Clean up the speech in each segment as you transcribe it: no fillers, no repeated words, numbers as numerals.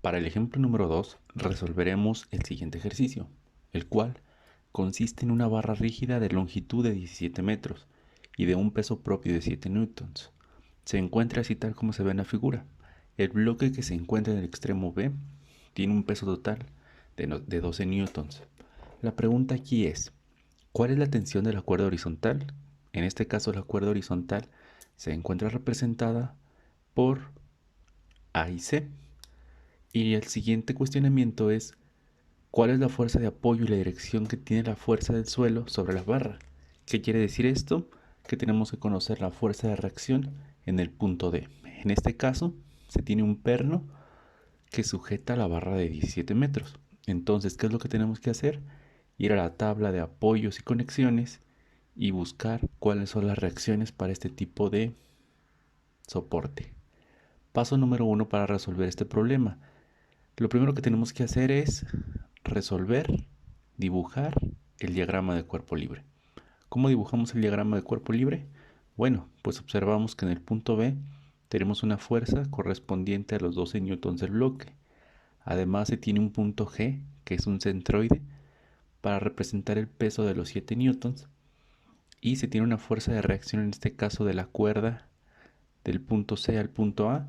Para el ejemplo número 2, resolveremos el siguiente ejercicio, el cual consiste en una barra rígida de longitud de 17 metros y de un peso propio de 7 newtons. Se encuentra así tal como se ve en la figura. El bloque que se encuentra en el extremo B tiene un peso total de 12 newtons. La pregunta aquí es, ¿cuál es la tensión de la cuerda horizontal? En este caso, la cuerda horizontal se encuentra representada por A y C. Y el siguiente cuestionamiento es, ¿cuál es la fuerza de apoyo y la dirección que tiene la fuerza del suelo sobre la barra? ¿Qué quiere decir esto? Que tenemos que conocer la fuerza de reacción en el punto D. En este caso, se tiene un perno que sujeta la barra de 17 metros. Entonces, ¿qué es lo que tenemos que hacer? Ir a la tabla de apoyos y conexiones y buscar cuáles son las reacciones para este tipo de soporte. Paso número 1 para resolver este problema. Lo primero que tenemos que hacer es resolver, dibujar el diagrama de cuerpo libre. ¿Cómo dibujamos el diagrama de cuerpo libre? Bueno, pues observamos que en el punto B tenemos una fuerza correspondiente a los 12 newtons del bloque. Además se tiene un punto G, que es un centroide, para representar el peso de los 7 newtons. Y se tiene una fuerza de reacción, en este caso de la cuerda del punto C al punto A,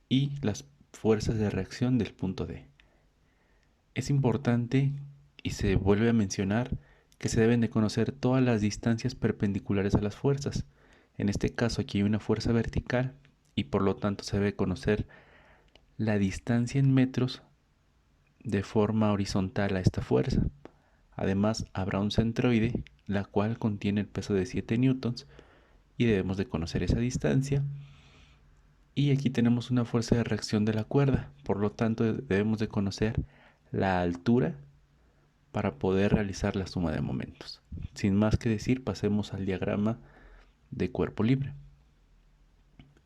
y las fuerzas de reacción del punto D. Es importante, y se vuelve a mencionar, que se deben de conocer todas las distancias perpendiculares a las fuerzas. En este caso aquí hay una fuerza vertical y por lo tanto se debe conocer la distancia en metros de forma horizontal a esta fuerza. Además habrá un centroide, la cual contiene el peso de 7 newtons y debemos de conocer esa distancia. Y aquí tenemos una fuerza de reacción de la cuerda, por lo tanto debemos de conocer la altura para poder realizar la suma de momentos. Sin más que decir, pasemos al diagrama de cuerpo libre.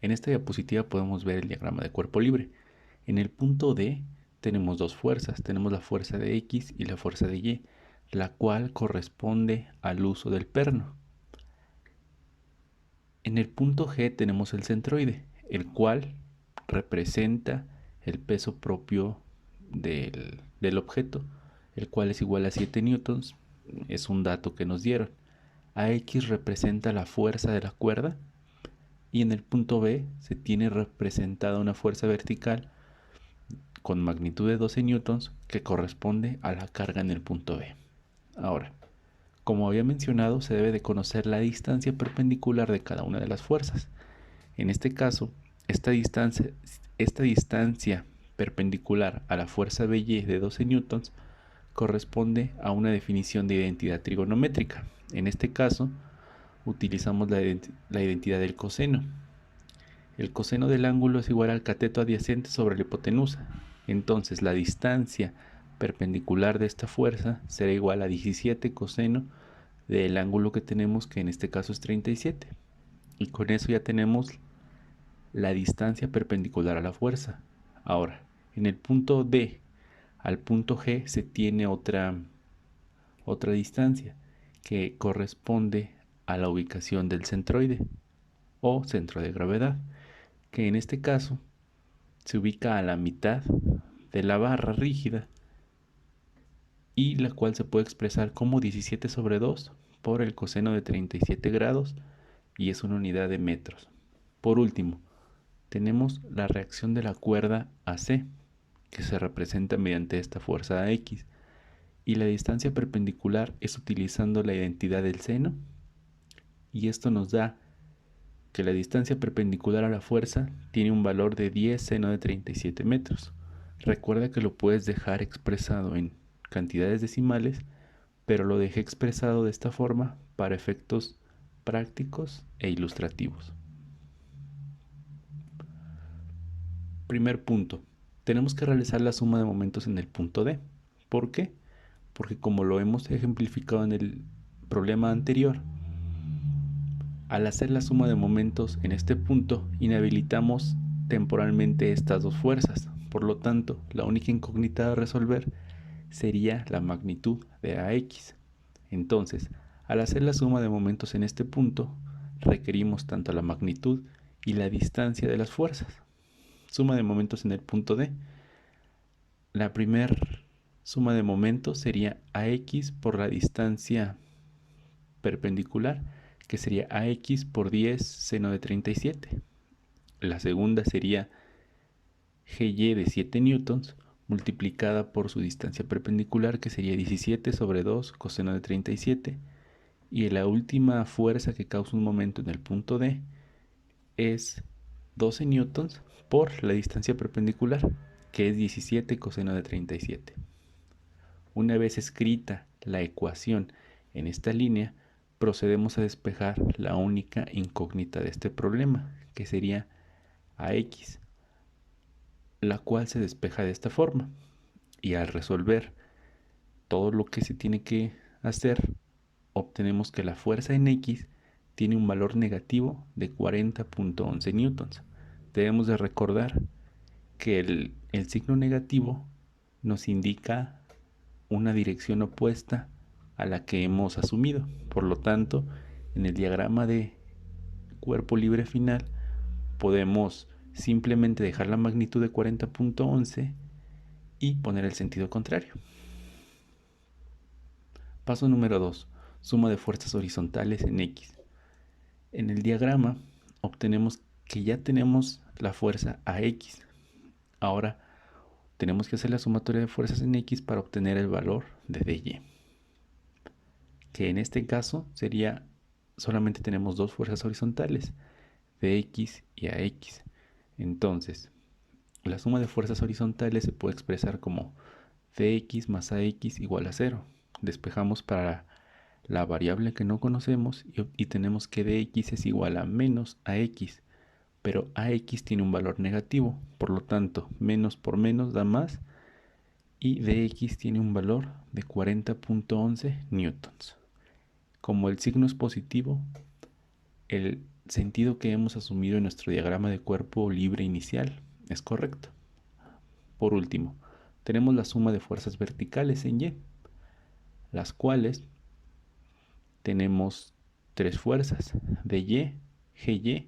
En esta diapositiva podemos ver el diagrama de cuerpo libre. En el punto D tenemos dos fuerzas, tenemos la fuerza de X y la fuerza de Y, la cual corresponde al uso del perno. En el punto G tenemos el centroide, el cual representa el peso propio del objeto, el cual es igual a 7 newtons, es un dato que nos dieron. AX representa la fuerza de la cuerda y en el punto B se tiene representada una fuerza vertical con magnitud de 12 newtons que corresponde a la carga en el punto B. Ahora, como había mencionado, se debe de conocer la distancia perpendicular de cada una de las fuerzas. En este caso, esta distancia perpendicular a la fuerza BY de 12 newtons corresponde a una definición de identidad trigonométrica. En este caso, utilizamos la identidad del coseno. El coseno del ángulo es igual al cateto adyacente sobre la hipotenusa. Entonces, la distancia perpendicular de esta fuerza será igual a 17 coseno del ángulo que tenemos, que en este caso es 37. Y con eso ya tenemos la distancia perpendicular a la fuerza. Ahora, en el punto D al punto G se tiene otra distancia que corresponde a la ubicación del centroide o centro de gravedad, que en este caso se ubica a la mitad de la barra rígida y la cual se puede expresar como 17 sobre 2 por el coseno de 37 grados y es una unidad de metros. Por último, tenemos la reacción de la cuerda AC, que se representa mediante esta fuerza AX, y la distancia perpendicular es utilizando la identidad del seno, y esto nos da que la distancia perpendicular a la fuerza tiene un valor de 10 seno de 37 metros. Recuerda que lo puedes dejar expresado en cantidades decimales, pero lo dejé expresado de esta forma para efectos prácticos e ilustrativos. Primer punto, tenemos que realizar la suma de momentos en el punto D. ¿Por qué? Porque como lo hemos ejemplificado en el problema anterior, al hacer la suma de momentos en este punto, inhabilitamos temporalmente estas dos fuerzas. Por lo tanto, la única incógnita a resolver sería la magnitud de AX. Entonces, al hacer la suma de momentos en este punto, requerimos tanto la magnitud y la distancia de las fuerzas. Suma de momentos en el punto D. La primera suma de momentos sería AX por la distancia perpendicular, que sería AX por 10 seno de 37. La segunda sería GY de 7 newtons multiplicada por su distancia perpendicular, que sería 17 sobre 2 coseno de 37. Y la última fuerza que causa un momento en el punto D es 12 newtons por la distancia perpendicular, que es 17 coseno de 37. Una vez escrita la ecuación en esta línea, procedemos a despejar la única incógnita de este problema, que sería AX, la cual se despeja de esta forma. Y al resolver todo lo que se tiene que hacer, obtenemos que la fuerza en X tiene un valor negativo de 40.11 newtons. Debemos de recordar que el signo negativo nos indica una dirección opuesta a la que hemos asumido. Por lo tanto, en el diagrama de cuerpo libre final podemos simplemente dejar la magnitud de 40.11 y poner el sentido contrario. Paso número 2. Suma de fuerzas horizontales en X. En el diagrama obtenemos que ya tenemos la fuerza AX. Ahora tenemos que hacer la sumatoria de fuerzas en X para obtener el valor de DY, que en este caso sería, solamente tenemos dos fuerzas horizontales, DX y AX. Entonces, la suma de fuerzas horizontales se puede expresar como DX más AX igual a 0. Despejamos para la variable que no conocemos y tenemos que DX es igual a menos AX, pero AX tiene un valor negativo, por lo tanto, menos por menos da más, y DX tiene un valor de 40.11 newtons. Como el signo es positivo, el sentido que hemos asumido en nuestro diagrama de cuerpo libre inicial es correcto. Por último, tenemos la suma de fuerzas verticales en Y, las cuales tenemos tres fuerzas, DY, GY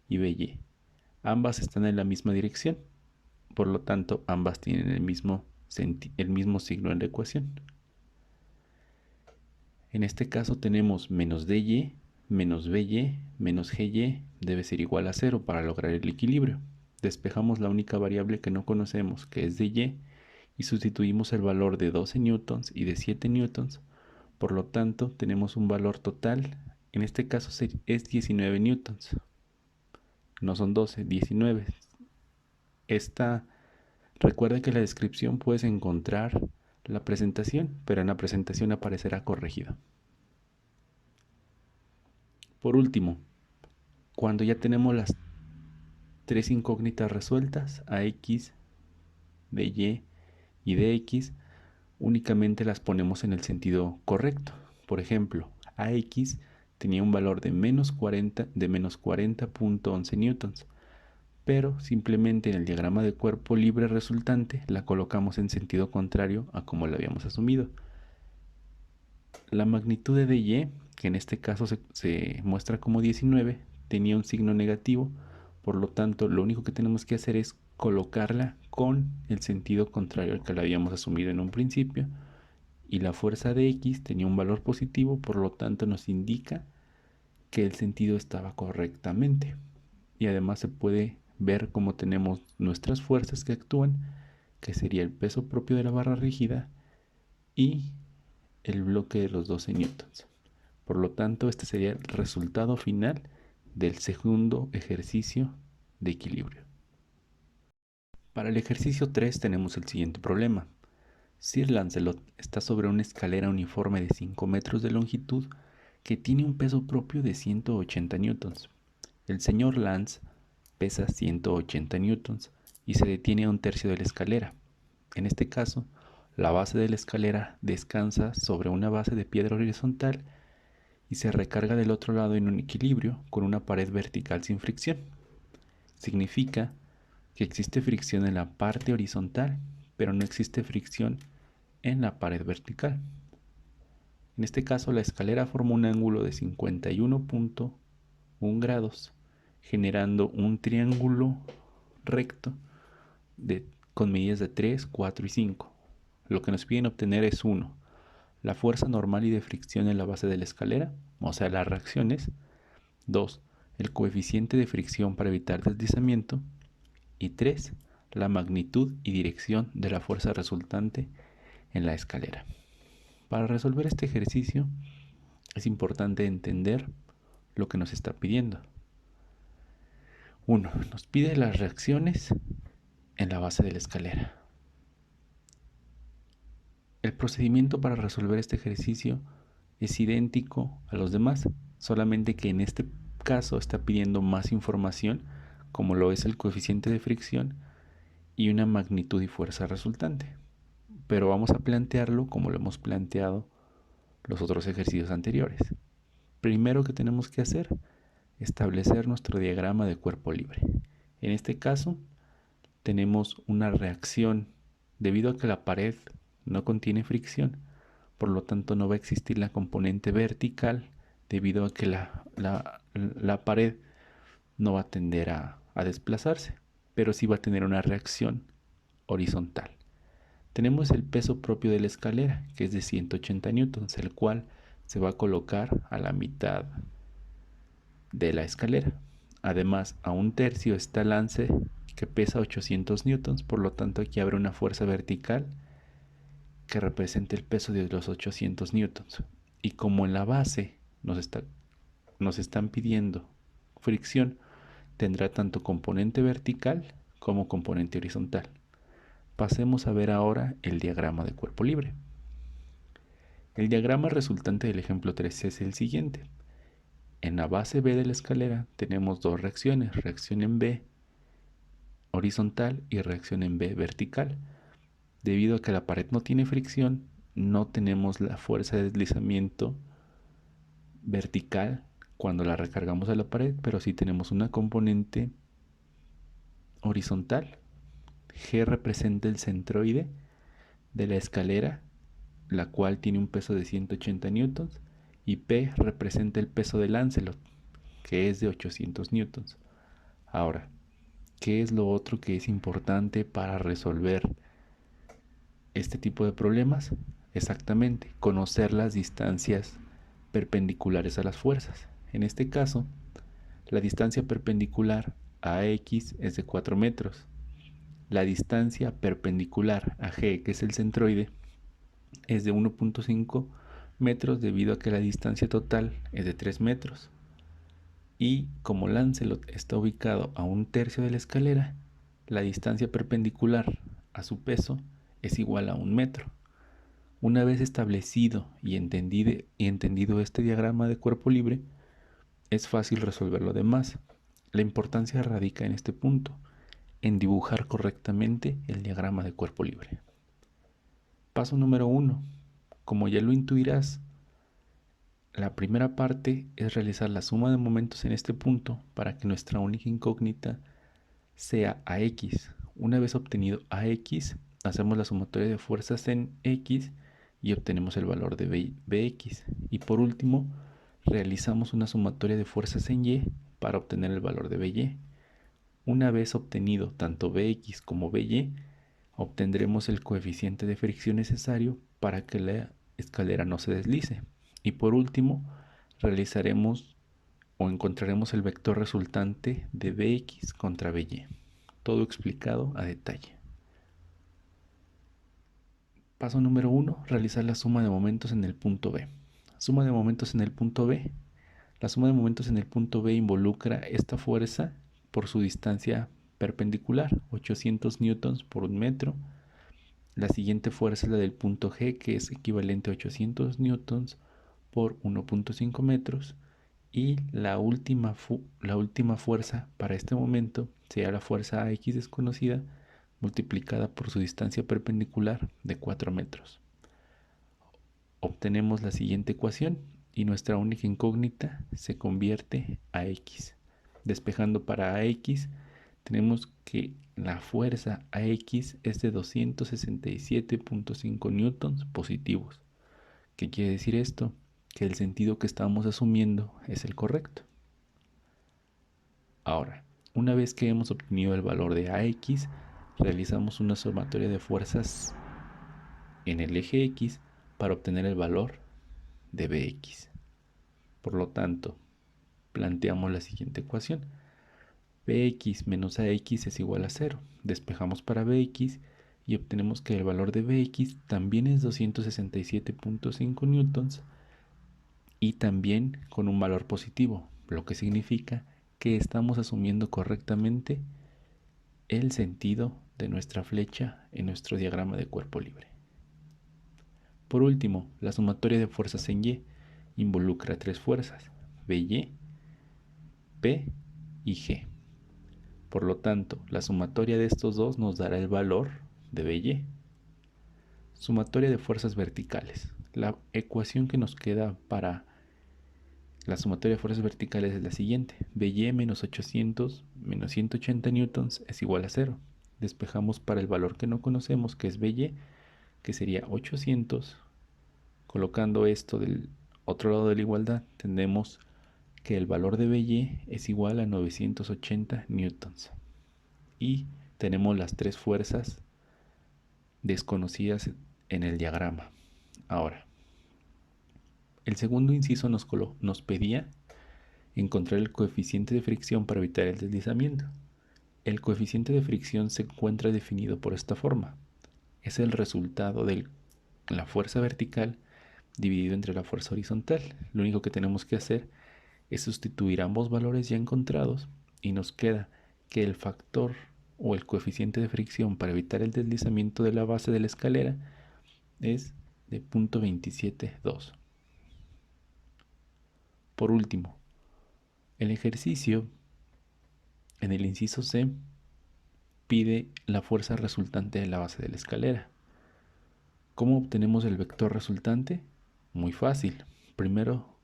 y BY. Ambas están en la misma dirección, por lo tanto ambas tienen el mismo signo en la ecuación. En este caso tenemos menos DY, menos BY, menos GY debe ser igual a 0 para lograr el equilibrio. Despejamos la única variable que no conocemos, que es DY, y sustituimos el valor de 12 newtons y de 7 newtons. Por lo tanto, tenemos un valor total, en este caso es 19 newtons. No son 12, 19. Recuerda que en la descripción puedes encontrar la presentación, pero en la presentación aparecerá corregida. Por último, cuando ya tenemos las tres incógnitas resueltas, AX, DY y DX, únicamente las ponemos en el sentido correcto. Por ejemplo, AX tenía un valor de menos 40.11 newtons, pero simplemente en el diagrama de cuerpo libre resultante la colocamos en sentido contrario a como la habíamos asumido. La magnitud de DY, que en este caso se muestra como 19, tenía un signo negativo, por lo tanto lo único que tenemos que hacer es colocarla con el sentido contrario al que la habíamos asumido en un principio, y la fuerza de X tenía un valor positivo, por lo tanto nos indica que el sentido estaba correctamente. Y además se puede ver cómo tenemos nuestras fuerzas que actúan, que sería el peso propio de la barra rígida y el bloque de los 12 newtons. Por lo tanto, este sería el resultado final del segundo ejercicio de equilibrio. Para el ejercicio 3 tenemos el siguiente problema. Sir Lancelot está sobre una escalera uniforme de 5 metros de longitud que tiene un peso propio de 180 newtons. El señor Lance pesa 180 newtons y se detiene a un tercio de la escalera. En este caso, la base de la escalera descansa sobre una base de piedra horizontal y se recarga del otro lado en un equilibrio con una pared vertical sin fricción. Significa que existe fricción en la parte horizontal, pero no existe fricción en la pared vertical. En este caso, la escalera forma un ángulo de 51.1 grados, generando un triángulo recto con medidas de 3, 4 y 5. Lo que nos piden obtener es 1. La fuerza normal y de fricción en la base de la escalera, o sea, las reacciones. 2. El coeficiente de fricción para evitar deslizamiento. Y 3. La magnitud y dirección de la fuerza resultante en la escalera. Para resolver este ejercicio es importante entender lo que nos está pidiendo. 1. Nos pide las reacciones en la base de la escalera. El procedimiento para resolver este ejercicio es idéntico a los demás, solamente que en este caso está pidiendo más información, como lo es el coeficiente de fricción y una magnitud y fuerza resultante. Pero vamos a plantearlo como lo hemos planteado los otros ejercicios anteriores. Primero que tenemos que hacer, establecer nuestro diagrama de cuerpo libre. En este caso, tenemos una reacción debido a que la pared no contiene fricción, por lo tanto no va a existir la componente vertical debido a que la pared no va a tender a desplazarse, pero sí va a tener una reacción horizontal. Tenemos el peso propio de la escalera, que es de 180 newtons, el cual se va a colocar a la mitad de la escalera. Además, a un tercio está el lance que pesa 800 newtons, por lo tanto aquí habrá una fuerza vertical que represente el peso de los 800 newtons. Y como en la base nos están pidiendo fricción, tendrá tanto componente vertical como componente horizontal. Pasemos a ver ahora el diagrama de cuerpo libre. El diagrama resultante del ejemplo 3 es el siguiente. En la base B de la escalera tenemos dos reacciones, reacción en B horizontal y reacción en B vertical. Debido a que la pared no tiene fricción, no tenemos la fuerza de deslizamiento vertical cuando la recargamos a la pared, pero sí tenemos una componente horizontal. G representa el centroide de la escalera, la cual tiene un peso de 180 newtons, y P representa el peso del Lancelot, que es de 800 newtons. Ahora, ¿qué es lo otro que es importante para resolver este tipo de problemas? Exactamente, conocer las distancias perpendiculares a las fuerzas. En este caso, la distancia perpendicular a X es de 4 metros. La distancia perpendicular a G, que es el centroide, es de 1.5 metros debido a que la distancia total es de 3 metros. Y como Lancelot está ubicado a un tercio de la escalera, la distancia perpendicular a su peso es igual a 1 metro. Una vez establecido y entendido este diagrama de cuerpo libre, es fácil resolver lo demás. La importancia radica en este punto, en dibujar correctamente el diagrama de cuerpo libre. Paso número 1. Como ya lo intuirás, la primera parte es realizar la suma de momentos en este punto para que nuestra única incógnita sea AX. Una vez obtenido AX, hacemos la sumatoria de fuerzas en X y obtenemos el valor de Bx. Y por último, realizamos una sumatoria de fuerzas en Y para obtener el valor de By. Una vez obtenido tanto Bx como By, obtendremos el coeficiente de fricción necesario para que la escalera no se deslice. Y por último, realizaremos o encontraremos el vector resultante de Bx contra By. Todo explicado a detalle. Paso número 1, realizar la suma de momentos en el punto B. Suma de momentos en el punto B. La suma de momentos en el punto B involucra esta fuerza por su distancia perpendicular, 800 newtons por 1 metro. La siguiente fuerza es la del punto G, que es equivalente a 800 newtons por 1.5 metros. Y la última fuerza para este momento sería la fuerza AX desconocida multiplicada por su distancia perpendicular de 4 metros. Obtenemos la siguiente ecuación y nuestra única incógnita se convierte a X. Despejando para AX, tenemos que la fuerza AX es de 267.5 newtons positivos. ¿Qué quiere decir esto? Que el sentido que estamos asumiendo es el correcto. Ahora, una vez que hemos obtenido el valor de AX, realizamos una sumatoria de fuerzas en el eje X para obtener el valor de Bx. Por lo tanto, planteamos la siguiente ecuación. Bx menos Ax es igual a 0. Despejamos para Bx y obtenemos que el valor de Bx también es 267.5 newtons y también con un valor positivo, lo que significa que estamos asumiendo correctamente el sentido de nuestra flecha en nuestro diagrama de cuerpo libre. Por último, la sumatoria de fuerzas en Y involucra tres fuerzas, By, P y G. Por lo tanto, la sumatoria de estos dos nos dará el valor de By. Sumatoria de fuerzas verticales. La ecuación que nos queda para la sumatoria de fuerzas verticales es la siguiente. By menos 800 menos 180 newtons es igual a 0. Despejamos para el valor que no conocemos, que es By, que sería 800. Colocando esto del otro lado de la igualdad, tendremos que el valor de By es igual a 980 newtons. Y tenemos las tres fuerzas desconocidas en el diagrama. Ahora, el segundo inciso nos pedía encontrar el coeficiente de fricción para evitar el deslizamiento. El coeficiente de fricción se encuentra definido por esta forma. Es el resultado de la fuerza vertical dividido entre la fuerza horizontal. Lo único que tenemos que hacer es sustituir ambos valores ya encontrados y nos queda que el factor o el coeficiente de fricción para evitar el deslizamiento de la base de la escalera es de 0.272. Por último, el ejercicio en el inciso C pide la fuerza resultante de la base de la escalera. ¿Cómo obtenemos el vector resultante? Muy fácil. Primero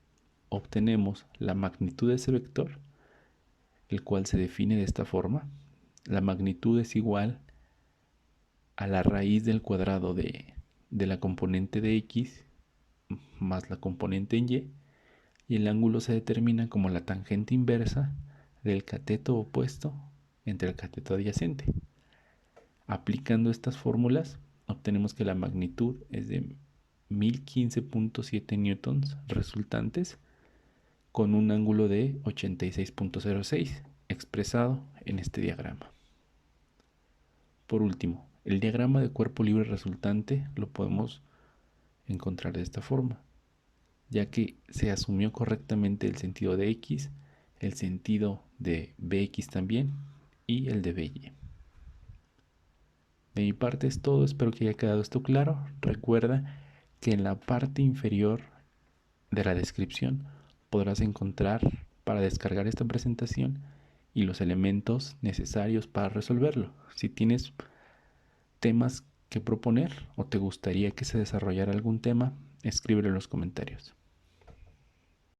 obtenemos la magnitud de ese vector, el cual se define de esta forma. La magnitud es igual a la raíz del cuadrado de la componente de X más la componente en Y, y el ángulo se determina como la tangente inversa del cateto opuesto entre el cateto adyacente. Aplicando estas fórmulas, obtenemos que la magnitud es de 1015.7 newtons resultantes con un ángulo de 86.06 expresado en este diagrama. Por último, el diagrama de cuerpo libre resultante lo podemos encontrar de esta forma, ya que se asumió correctamente el sentido de X, el sentido de Bx también y el de By. De mi parte es todo, espero que haya quedado esto claro. Recuerda que en la parte inferior de la descripción podrás encontrar para descargar esta presentación y los elementos necesarios para resolverlo. Si tienes temas que proponer o te gustaría que se desarrollara algún tema, escríbelo en los comentarios.